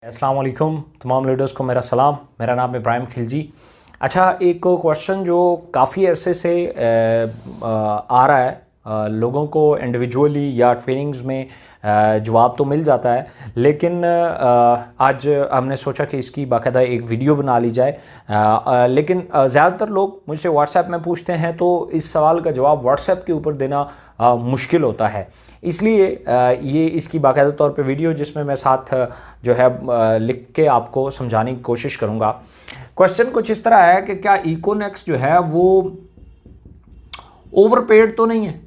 अस्सलाम वालेकुम तमाम लीडर्स को मेरा सलाम। मेरा नाम इब्राहिम खिलजी। अच्छा, एक क्वेश्चन जो काफ़ी अरसे से आ रहा है, लोगों को इंडिविजुअली या ट्रेनिंग्स में जवाब तो मिल जाता है, लेकिन आज हमने सोचा कि इसकी बाकायदा एक वीडियो बना ली जाए। लेकिन ज़्यादातर लोग मुझसे व्हाट्सएप में पूछते हैं, तो इस सवाल का जवाब व्हाट्सएप के ऊपर देना मुश्किल होता है। इसलिए ये इसकी बाकायदा तौर पे वीडियो, जिसमें मैं साथ जो है लिख के आपको समझाने की कोशिश करूँगा। क्वेश्चन कुछ इस तरह है कि क्या इकोनेक्स जो है वो ओवरपेड तो नहीं है?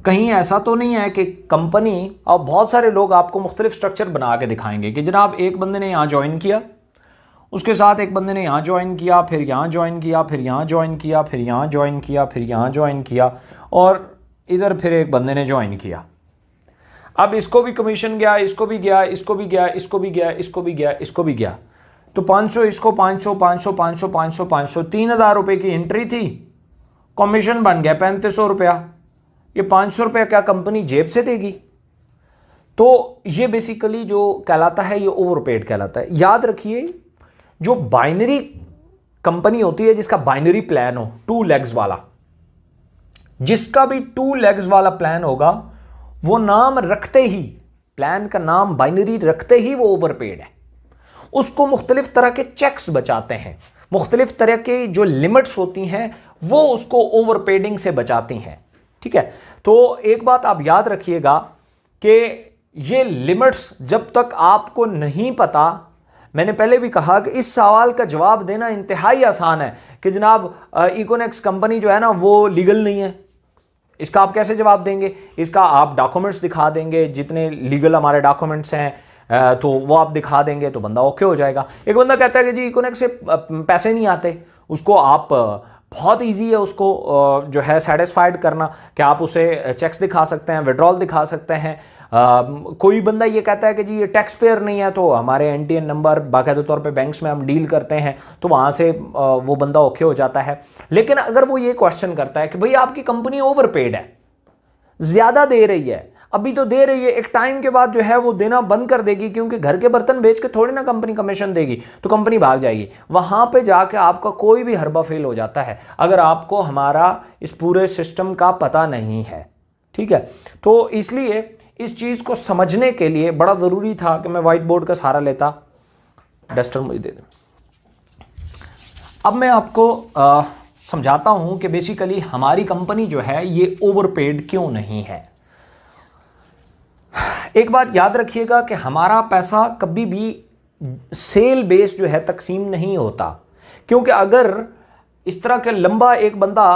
कहीं ऐसा तो नहीं है कि कंपनी, और बहुत सारे लोग आपको मुख्तलिफ स्ट्रक्चर बना के दिखाएंगे कि जनाब एक बंदे ने यहाँ ज्वाइन किया, उसके साथ एक बंदे ने यहाँ ज्वाइन किया, फिर यहाँ ज्वाइन किया, फिर यहाँ ज्वाइन किया, फिर यहाँ ज्वाइन किया, फिर यहाँ ज्वाइन किया, और इधर फिर एक बंदे ने ज्वाइन किया। अब इसको भी कमीशन गया, इसको भी गया, इसको भी गया, इसको भी गया, इसको भी गया, इसको भी गया, तो 500 इसको, 500 500 500 500 500 3000 रुपये की एंट्री थी, कमीशन बन गया 3500 रुपया। ये 500 रुपया क्या कंपनी जेब से देगी? तो ये बेसिकली जो कहलाता है, ये ओवरपेड कहलाता है। याद रखिए, जो बाइनरी कंपनी होती है, जिसका बाइनरी प्लान हो, 2 लेग्स वाला, जिसका भी 2 लेग्स वाला प्लान होगा, वो नाम रखते ही, प्लान का नाम बाइनरी रखते ही वो ओवरपेड है। उसको मुख्तलिफ तरह के चेक्स बचाते हैं, मुख्तलिफ तरह के जो लिमिट्स होती हैं वो उसको ओवरपेडिंग से बचाती हैं। ठीक है, तो एक बात आप याद रखिएगा कि ये लिमिट्स जब तक आपको नहीं पता, मैंने पहले भी कहा कि इस सवाल का जवाब देना इंतहाई आसान है कि जनाब इकोनेक्स कंपनी जो है ना वो लीगल नहीं है। इसका आप कैसे जवाब देंगे? इसका आप डॉक्यूमेंट्स दिखा देंगे, जितने लीगल हमारे डॉक्यूमेंट्स हैं तो वो आप दिखा देंगे तो बंदा ओके हो जाएगा। एक बंदा कहता है कि जी इकोनेक्स से पैसे नहीं आते, उसको आप बहुत इजी है उसको जो है सेटिस्फाइड करना, कि आप उसे चेक्स दिखा सकते हैं, विड्रॉल दिखा सकते हैं। कोई बंदा ये कहता है कि जी ये टैक्स पेयर नहीं है, तो हमारे NTN नंबर बाकायदा तौर पे बैंक्स में हम डील करते हैं, तो वहाँ से वो बंदा ओके हो जाता है। लेकिन अगर वो ये क्वेश्चन करता है कि भाई आपकी कंपनी ओवरपेड है, ज़्यादा दे रही है, अभी तो दे रही है, एक टाइम के बाद जो है वो देना बंद कर देगी, क्योंकि घर के बर्तन बेच के थोड़ी ना कंपनी कमीशन देगी, तो कंपनी भाग जाएगी। वहाँ पे जाके आपका कोई भी हरबा फेल हो जाता है, अगर आपको हमारा इस पूरे सिस्टम का पता नहीं है। ठीक है, तो इसलिए इस चीज़ को समझने के लिए बड़ा ज़रूरी था कि मैं वाइट बोर्ड का सहारा लेता। डस्टर मुझे दे दें। अब मैं आपको समझाता हूँ कि बेसिकली हमारी कंपनी जो है ये ओवरपेड क्यों नहीं है। एक बात याद रखिएगा कि हमारा पैसा कभी भी सेल बेस जो है तकसीम नहीं होता, क्योंकि अगर इस तरह के लंबा एक बंदा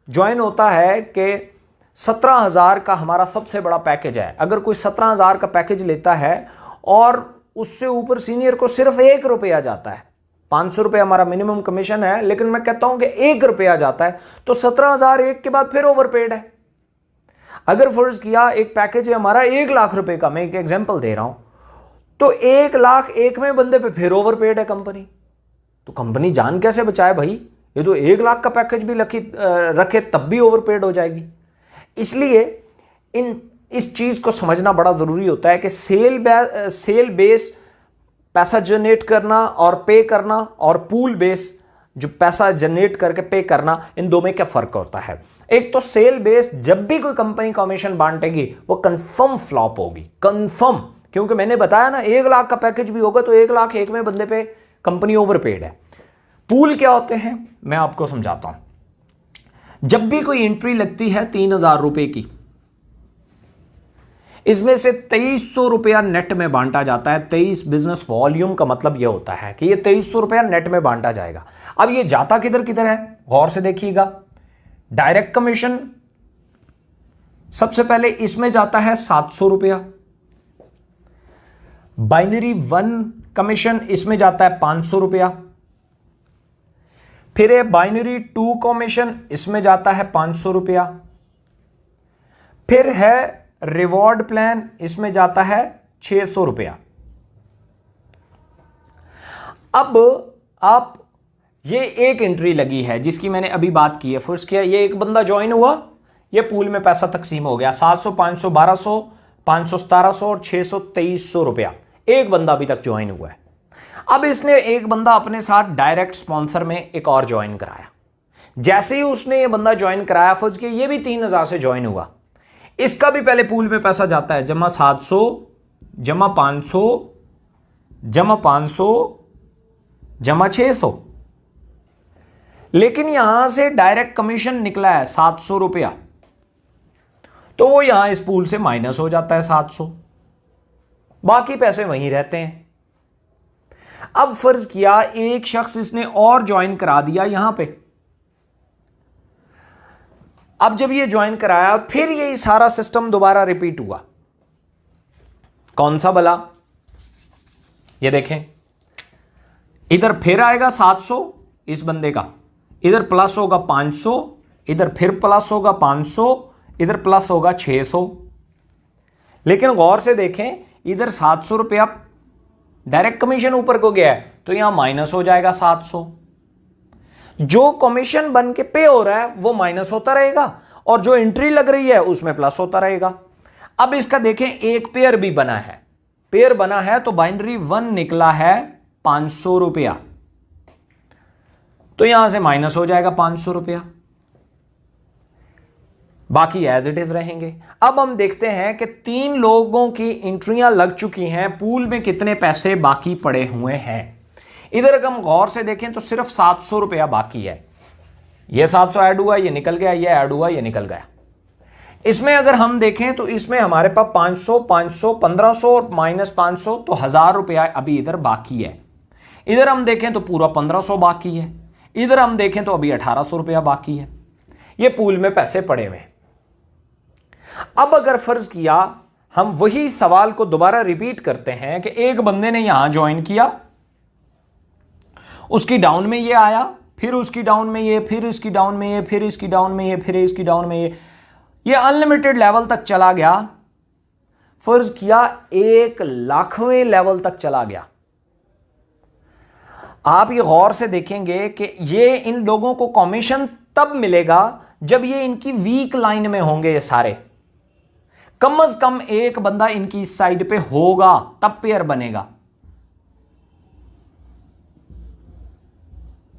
ज्वाइन होता है कि 17,000 का हमारा सबसे बड़ा पैकेज है, अगर कोई 17,000 का पैकेज लेता है और उससे ऊपर सीनियर को सिर्फ 1 रुपया जाता है, 500 रुपये हमारा मिनिमम कमीशन है, लेकिन मैं कहता हूं कि 1 रुपया जाता है, तो 17,000 एक के बाद फिर ओवरपेड है। अगर फर्ज किया एक पैकेज है हमारा 1 लाख रुपए का, मैं एक एग्जांपल दे रहा हूं, तो 1 लाख 1वें बंदे पे फिर ओवरपेड है कंपनी। तो कंपनी जान कैसे बचाए भाई? ये तो 1 लाख का पैकेज भी रखे तब भी ओवरपेड हो जाएगी। इसलिए इस चीज को समझना बड़ा जरूरी होता है कि सेल बेस पैसा जनरेट करना और पे करना, और पूल बेस जो पैसा जनरेट करके पे करना, इन दो में क्या फर्क होता है। एक तो सेल बेस, जब भी कोई कंपनी कमीशन बांटेगी वो कंफर्म फ्लॉप होगी, कंफर्म, क्योंकि मैंने बताया ना 1 लाख का पैकेज भी होगा तो 1 लाख 1वें बंदे पे कंपनी ओवरपेड है। पूल क्या होते हैं मैं आपको समझाता हूं। जब भी कोई एंट्री लगती है 3,000 रुपए की, इसमें से 2300 रुपया नेट में बांटा जाता है। 23 बिजनेस वॉल्यूम का मतलब यह होता है कि ये 2300 रुपया नेट में बांटा जाएगा। अब ये जाता किधर किधर है, गौर से देखिएगा। डायरेक्ट कमीशन सबसे पहले इसमें जाता है 700 रुपया, बाइनरी 1 कमीशन इसमें जाता है 500 रुपया, फिर है बाइनरी 2 कमीशन इसमें जाता है 500 रुपया, फिर है रिवॉर्ड प्लान इसमें जाता है 600 रुपया। अब आप ये एक एंट्री लगी है जिसकी मैंने अभी बात की है, फर्स्ट किया, ये एक बंदा ज्वाइन हुआ, ये पूल में पैसा तकसीम हो गया 700 500 1200 500, 1700 और 600, 2300 रुपया। एक बंदा अभी तक ज्वाइन हुआ है। अब इसने एक बंदा अपने साथ डायरेक्ट स्पॉन्सर में एक और ज्वाइन कराया। जैसे ही उसने ये बंदा ज्वाइन कराया, फर्ज किया ये भी 3000 से ज्वाइन हुआ, इसका भी पहले पूल में पैसा जाता है, जमा 700 जमा 500 जमा 500 जमा 600, लेकिन यहां से डायरेक्ट कमीशन निकला है 700 रुपया, तो वो यहां इस पूल से माइनस हो जाता है 700, बाकी पैसे वहीं रहते हैं। अब फर्ज किया एक शख्स इसने और ज्वाइन करा दिया यहां पे। अब जब ये ज्वाइन कराया, फिर ये सारा सिस्टम दोबारा रिपीट हुआ। कौन सा भला? ये देखें, इधर फिर आएगा 700 इस बंदे का, इधर प्लस होगा 500, इधर फिर प्लस होगा 500, इधर प्लस होगा 600। लेकिन गौर से देखें, इधर 700 रुपया डायरेक्ट कमीशन ऊपर को गया है, तो यहां माइनस हो जाएगा 700। जो कमीशन बन के पे हो रहा है वो माइनस होता रहेगा, और जो एंट्री लग रही है उसमें प्लस होता रहेगा। अब इसका देखें, एक पेयर भी बना है, पेयर बना है तो बाइनरी 1 निकला है 500 रुपया, तो यहां से माइनस हो जाएगा 500 रुपया, बाकी एज इट इज रहेंगे। अब हम देखते हैं कि 3 लोगों की एंट्रियां लग चुकी हैं, पूल में कितने पैसे बाकी पड़े हुए हैं। इधर अगर हम गौर से देखें तो सिर्फ 700 रुपया बाकी है। ये 700 ऐड हुआ, ये निकल गया, ये ऐड हुआ, ये निकल गया। इसमें अगर हम देखें तो इसमें हमारे पास 500, 500, 1500 और माइनस 500, तो 1000 रुपया अभी इधर बाकी है। इधर हम देखें तो पूरा 1500 बाकी है, इधर हम देखें तो अभी 1800 रुपया बाकी है। ये पूल में पैसे पड़े हुए। अब अगर फर्ज किया हम वही सवाल को दोबारा रिपीट करते हैं कि एक बंदे ने यहां ज्वाइन किया, उसकी डाउन में ये आया, फिर उसकी डाउन में ये, फिर इसकी डाउन में ये, फिर इसकी डाउन में ये, फिर इसकी डाउन में ये अनलिमिटेड लेवल तक चला गया। फर्ज किया 1,00,000वें लेवल तक चला गया। आप ये गौर से देखेंगे कि ये इन लोगों को कमीशन तब मिलेगा जब ये इनकी वीक लाइन में होंगे। ये सारे कम से कम एक बंदा इनकी इस साइड पे होगा, तब पेयर बनेगा,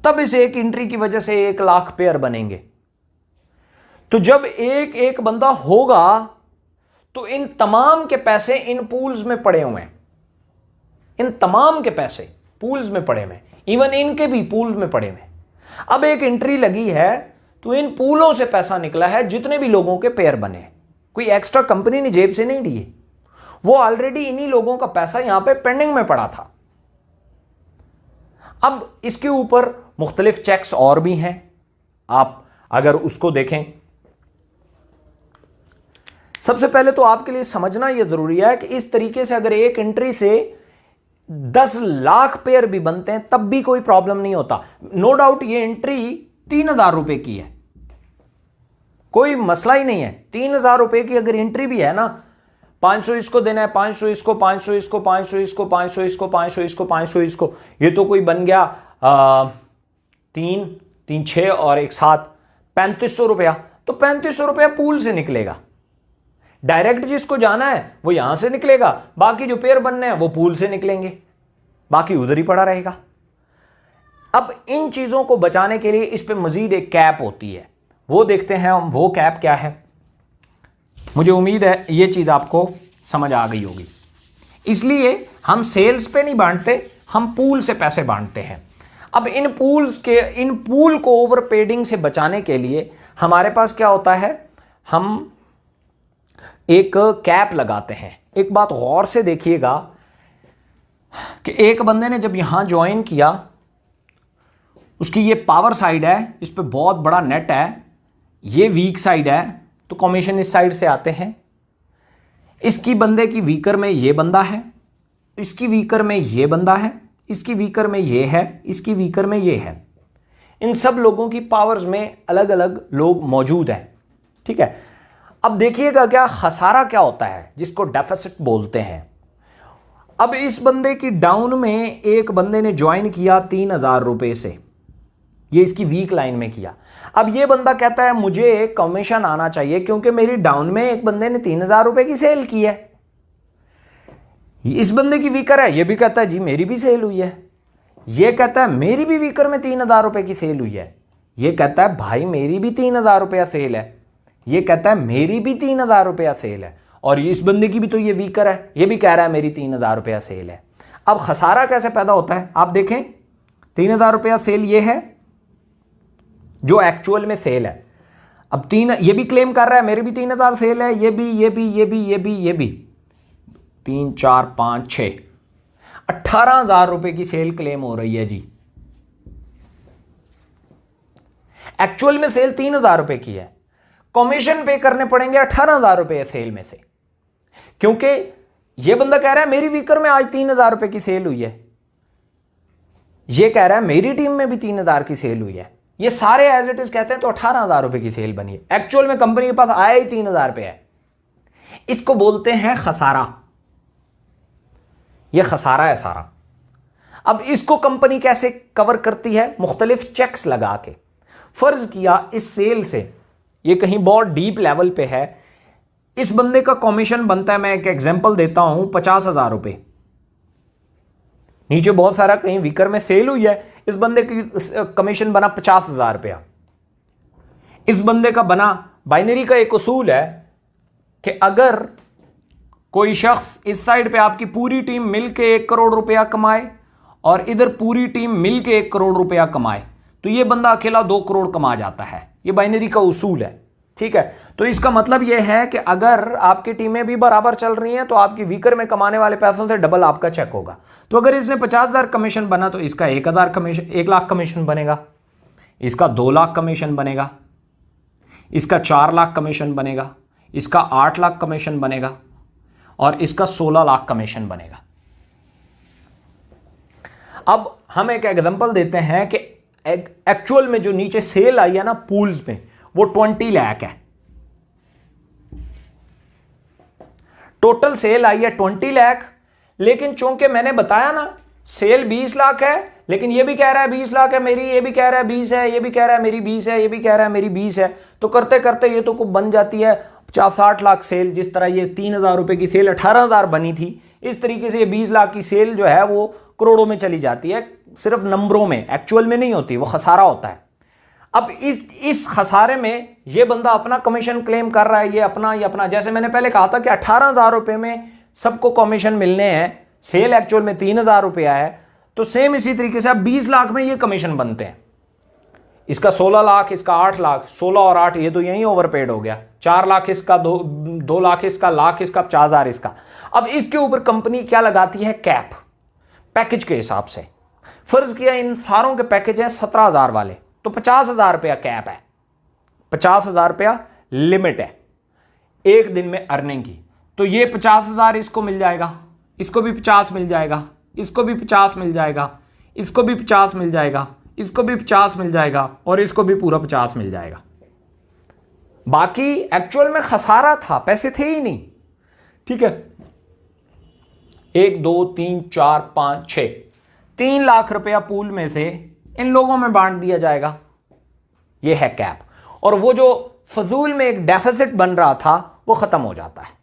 तब इस एक एंट्री की वजह से 1,00,000 पेयर बनेंगे। तो जब एक एक बंदा होगा तो इन तमाम के पैसे इन पूल्स में पड़े हुए हैं, इन तमाम के पैसे पूल्स में पड़े हुए हैं, इवन इनके भी पूल्स में पड़े हुए हैं। अब एक एंट्री लगी है तो इन पूलों से पैसा निकला है, जितने भी लोगों के पेयर बने। कोई एक्स्ट्रा कंपनी ने जेब से नहीं दिए, वो ऑलरेडी इन्हीं लोगों का पैसा यहां पे पेंडिंग में पड़ा था। अब इसके ऊपर मुख्तलिफ चेक्स और भी हैं, आप अगर उसको देखें। सबसे पहले तो आपके लिए समझना यह जरूरी है कि इस तरीके से अगर एक एंट्री से 10,00,000 पेयर भी बनते हैं तब भी कोई प्रॉब्लम नहीं होता। नो डाउट ये एंट्री 3,000 रुपए की है, कोई मसला ही नहीं है। 3,000 रुपए की अगर एंट्री भी है ना, 500 इसको देना है, 500 इसको, 500 इसको, 500 इसको, 500 इसको, 500 इसको, 500 इसको, ये तो कोई बन गया 3, 3, 6 और एक 7, 3500 रुपया। तो 3500 रुपया पूल से निकलेगा। डायरेक्ट जिसको जाना है वो यहां से निकलेगा, बाकी जो पेयर बनने हैं वो पूल से निकलेंगे, बाकी उधर ही पड़ा रहेगा। अब इन चीजों को बचाने के लिए इस पे मजीद एक कैप होती है, वो देखते हैं हम। वो कैप क्या है, मुझे उम्मीद है ये चीज आपको समझ आ गई होगी। इसलिए हम सेल्स पे नहीं बांटते, हम पूल से पैसे बांटते हैं। अब इन पूल को ओवर पेडिंग से बचाने के लिए हमारे पास क्या होता है, हम एक कैप लगाते हैं। एक बात गौर से देखिएगा कि एक बंदे ने जब यहां ज्वाइन किया, उसकी ये पावर साइड है, इस पे बहुत बड़ा नेट है, ये वीक साइड है, तो कमीशन इस साइड से आते हैं। इसकी बंदे की वीकर में ये बंदा है, इसकी वीकर में ये बंदा है, इसकी वीकर में ये है, इसकी वीकर में ये है। इन सब लोगों की पावर्स में अलग अलग लोग मौजूद हैं, ठीक है। अब देखिएगा क्या खसारा क्या होता है, जिसको डेफिसिट बोलते हैं। अब इस बंदे की डाउन में एक बंदे ने ज्वाइन किया 3,000 रुपए से, ये इसकी वीक लाइन में किया। अब ये बंदा कहता है मुझे कमीशन आना चाहिए क्योंकि मेरी डाउन में एक बंदे ने 3,000 रुपए की सेल की है, इस बंदे की वीकर है, ये भी कहता है जी मेरी भी सेल हुई है, ये कहता है मेरी भी वीकर में 3,000 रुपए की सेल हुई है, ये कहता है भाई मेरी भी 3,000 रुपया सेल है, ये कहता है मेरी भी 3,000 रुपया सेल है, और इस बंदे की भी तो ये वीकर है, ये भी कह रहा है मेरी 3,000 रुपया सेल है। अब खसारा कैसे पैदा होता है आप देखें, 3,000 रुपया सेल ये है जो एक्चुअल में सेल है। अब ये भी क्लेम कर रहा है मेरी भी 3,000 सेल है, ये भी 3 4 5 6 18,000 रुपए की सेल क्लेम हो रही है जी। एक्चुअल में सेल 3,000 रुपए की है, कमीशन पे करने पड़ेंगे 18,000 रुपए सेल में से, क्योंकि ये बंदा कह रहा है मेरी वीकर में आज 3,000 रुपए की सेल हुई है, ये कह रहा है मेरी टीम में भी 3,000 की सेल हुई है, ये सारे एज इट इज कहते हैं तो 18,000 रुपए की सेल बनी है। एक्चुअल में कंपनी के पास आया ही 3,000 रुपए है। इसको बोलते हैं खसारा, ये खसारा है सारा। अब इसको कंपनी कैसे कवर करती है, मुख्तलिफ चेक्स लगा के। फर्ज किया इस सेल से, ये कहीं बहुत डीप लेवल पे है, इस बंदे का कमीशन बनता है, मैं एक एग्जांपल देता हूं, 50,000 रुपए। नीचे बहुत सारा कहीं वीकर में सेल हुई है, इस बंदे की कमीशन बना 50,000 रुपया। इस बंदे का बना, बाइनरी का एक उसूल है कि अगर कोई शख्स इस साइड पे आपकी पूरी टीम मिलके 1 करोड़ रुपया कमाए और इधर पूरी टीम मिलके 1 करोड़ रुपया कमाए, तो ये बंदा अकेला 2 करोड़ कमा जाता है। ये बाइनरी का उसूल है, ठीक है। तो इसका मतलब ये है कि अगर आपकी टीमें भी बराबर चल रही हैं तो आपकी वीकर में कमाने वाले पैसों से डबल आपका चेक होगा। तो अगर इसने 50,000 कमीशन बना तो इसका 1 लाख कमीशन बनेगा, इसका 2 लाख कमीशन बनेगा, इसका 4 लाख कमीशन बनेगा, इसका 8 लाख कमीशन बनेगा और इसका 16 लाख कमीशन बनेगा। अब हम एक एग्जांपल देते हैं कि एक्चुअल में जो नीचे सेल आई है ना पूल्स में, वो 20 लाख है। टोटल सेल आई है 20 लाख, लेकिन चूंकि मैंने बताया ना सेल 20 लाख है, लेकिन ये भी कह रहा है 20 लाख है मेरी, ये भी कह रहा है 20 है, ये भी कह रहा है मेरी 20 है, ये भी कह रहा है मेरी 20 है, तो करते करते ये तो बन जाती है 50-60 लाख सेल। जिस तरह ये 3,000 रुपए की सेल 18,000 बनी थी, इस तरीके से ये 20 लाख की सेल जो है वो करोड़ों में चली जाती है, सिर्फ नंबरों में, एक्चुअल में नहीं होती, वो खसारा होता है। अब इस खसारे में ये बंदा अपना कमीशन क्लेम कर रहा है, ये अपना, जैसे मैंने पहले कहा था कि 18,000 रुपए में सबको कमीशन मिलने हैं, सेल एक्चुअल में 3,000 रुपया है, तो सेम इसी तरीके से अब 20 लाख में ये कमीशन बनते हैं। इसका 16 लाख, इसका 8 लाख, 16 और 8 ये तो यही ओवरपेड हो गया, 4 लाख इसका, 2 लाख इसका, लाख इसका, 50,000 इसका। अब इसके ऊपर कंपनी क्या लगाती है, कैप, पैकेज के हिसाब से। फर्ज किया इन सारों के पैकेज हैं 17,000 वाले, तो 50,000 रुपया कैप है, 50,000 रुपया लिमिट है एक दिन में अर्निंग की। तो ये 50,000 इसको मिल जाएगा, इसको भी 50 मिल जाएगा, इसको भी 50 मिल जाएगा, इसको भी 50 मिल जाएगा, इसको भी 50 मिल जाएगा और इसको भी पूरा 50 मिल जाएगा। बाकी एक्चुअल में खसारा था, पैसे थे ही नहीं, ठीक है। 1 2 3 4 5 6 3 लाख रुपया पूल में से इन लोगों में बांट दिया जाएगा, ये है कैप। और वो जो फजूल में एक डेफिसिट बन रहा था वो खत्म हो जाता है।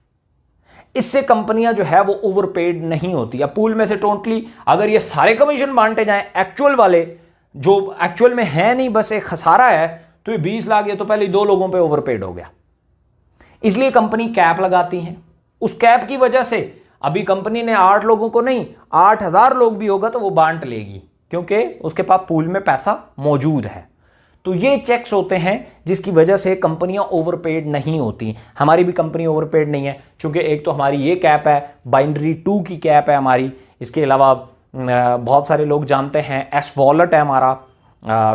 इससे कंपनियां जो है वो ओवरपेड नहीं होती। अब पूल में से टोटली अगर ये सारे कमीशन बांटे जाएं एक्चुअल वाले, जो एक्चुअल में है नहीं, बस एक खसारा है, तो ये 20 लाख ये तो पहले 2 लोगों पे ओवरपेड हो गया। इसलिए कंपनी कैप लगाती है। उस कैप की वजह से अभी कंपनी ने 8 लोगों को नहीं, 8,000 लोग भी होगा तो वो बांट लेगी, क्योंकि उसके पास पूल में पैसा मौजूद है। तो ये चेक्स होते हैं जिसकी वजह से कंपनियां ओवरपेड नहीं होती। हमारी भी कंपनी ओवरपेड नहीं है, क्योंकि एक तो हमारी ये कैप है, बाइनरी 2 की कैप है हमारी। इसके अलावा बहुत सारे लोग जानते हैं एस वॉलेट है हमारा,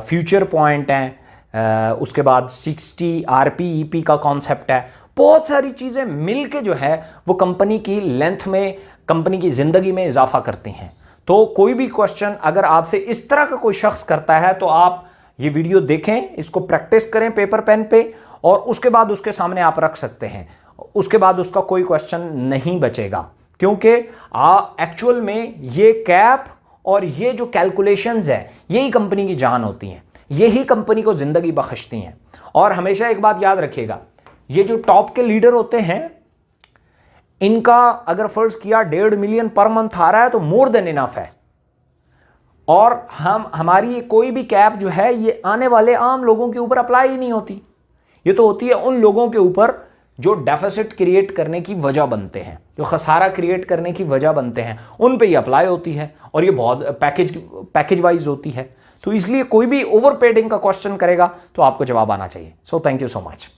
फ्यूचर पॉइंट है, उसके बाद 60 RPEP का कॉन्सेप्ट है। बहुत सारी चीज़ें मिल के जो है वो कंपनी की लेंथ में, कंपनी की ज़िंदगी में इजाफा करती हैं। तो कोई भी क्वेश्चन अगर आपसे इस तरह का कोई शख्स करता है तो आप ये वीडियो देखें, इसको प्रैक्टिस करें पेपर पेन पे, और उसके बाद उसके सामने आप रख सकते हैं। उसके बाद उसका कोई क्वेश्चन नहीं बचेगा, क्योंकि एक्चुअल में ये कैप और ये जो कैलकुलेशंस है यही कंपनी की जान होती हैं, यही कंपनी को ज़िंदगी बख्शती हैं। और हमेशा एक बात याद रखिएगा, ये जो टॉप के लीडर होते हैं इनका अगर फर्ज किया 1.5 मिलियन पर मंथ आ रहा है तो मोर देन इनफ है। और हमारी कोई भी कैप जो है ये आने वाले आम लोगों के ऊपर अप्लाई ही नहीं होती, ये तो होती है उन लोगों के ऊपर जो डेफिसिट क्रिएट करने की वजह बनते हैं, जो खसारा क्रिएट करने की वजह बनते हैं, उन पे ये अप्लाई होती है और ये बहुत पैकेज वाइज होती है। तो इसलिए कोई भी ओवर पेडिंग का क्वेश्चन करेगा तो आपको जवाब आना चाहिए। So thank you so much.